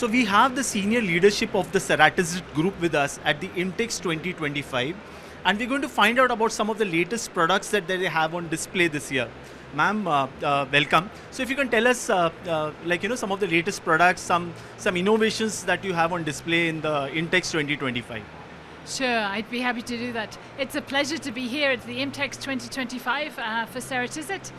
So we have the senior leadership of the CERATIZIT group with us at the IMTEX 2025, and we're going to find out about some of the latest products that they have on display this year. Ma'am, welcome. So if you can tell us, some of the latest products, some innovations that you have on display in the IMTEX 2025. Sure, I'd be happy to do that. It's a pleasure to be here at the IMTEX 2025 for CERATIZIT.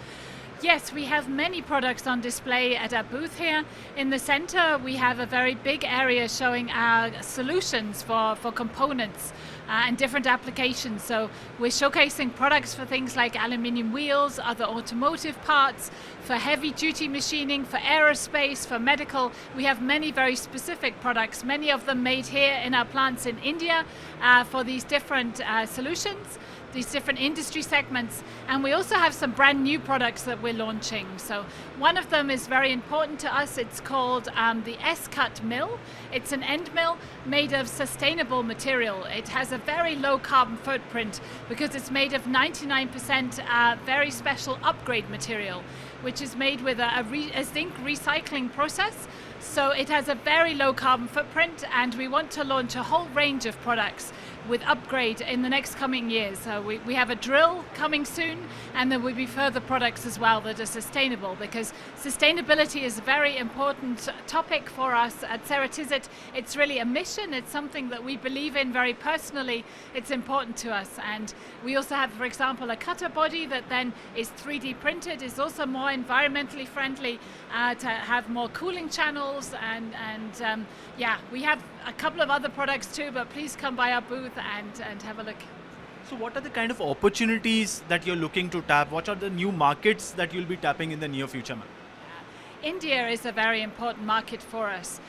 Yes, we have many products on display at our booth here. In the center, we have a very big area showing our solutions for components and different applications. So we're showcasing products for things like aluminium wheels, other automotive parts, for heavy duty machining, for aerospace, for medical. We have many very specific products, many of them made here in our plants in India for these different solutions, these different industry segments, and we also have some brand new products that we're launching. So one of them is very important to us. It's called the S-Cut mill. It's an end mill made of sustainable material. It has a very low carbon footprint because it's made of 99% very special upgrade material, which is made with a zinc recycling process. So it has a very low carbon footprint, and we want to launch a whole range of products with upgrade in the next coming years. So we have a drill coming soon, and there will be further products as well that are sustainable, because sustainability is a very important topic for us at CERATIZIT. It's really a mission, it's something that we believe in very personally. It's important to us, and we also have, for example, a cutter body that then is 3D printed, is also more environmentally friendly to have more cooling channels, and we have a couple of other products too, but please come by our booth and have a look. So what are the kind of opportunities that you're looking to tap? What are the new markets that you'll be tapping in the near future, ma'am? India is a very important market for us,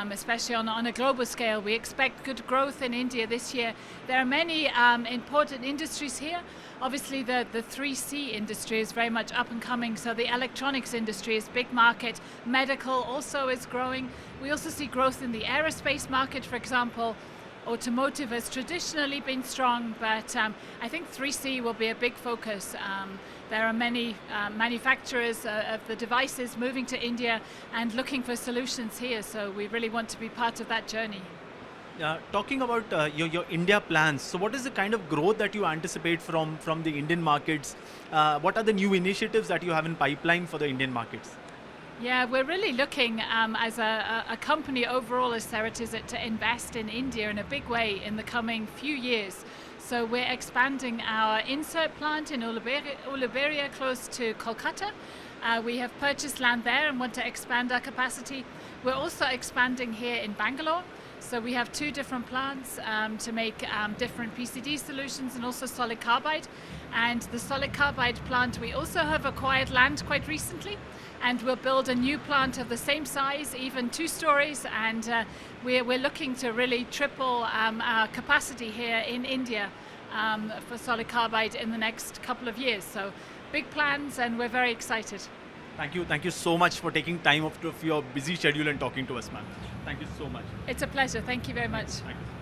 especially on a global scale. We expect good growth in India this year. There are many important industries here. Obviously the 3C industry is very much up and coming, so the electronics industry is a big market. Medical also is growing. We also see growth in the aerospace market, for example. Automotive has traditionally been strong, but I think 3C will be a big focus. There are many manufacturers of the devices moving to India and looking for solutions here, so we really want to be part of that journey. Talking about your India plans, so what is the kind of growth that you anticipate from the Indian markets? What are the new initiatives that you have in pipeline for the Indian markets? Yeah, we're really looking as a company overall as CERATIZIT to invest in India in a big way in the coming few years. So we're expanding our insert plant in Uluberia close to Kolkata. We have purchased land there and want to expand our capacity. We're also expanding here in Bangalore. So we have two different plants to make different PCD solutions and also solid carbide. And the solid carbide plant, we also have acquired land quite recently, and we'll build a new plant of the same size, even 2 stories, and we're looking to really triple our capacity here in India for solid carbide in the next couple of years. So big plans, and we're very excited. Thank you so much for taking time out of your busy schedule and talking to us, ma'am. Thank you so much. It's a pleasure. Thank you very much. Thank you.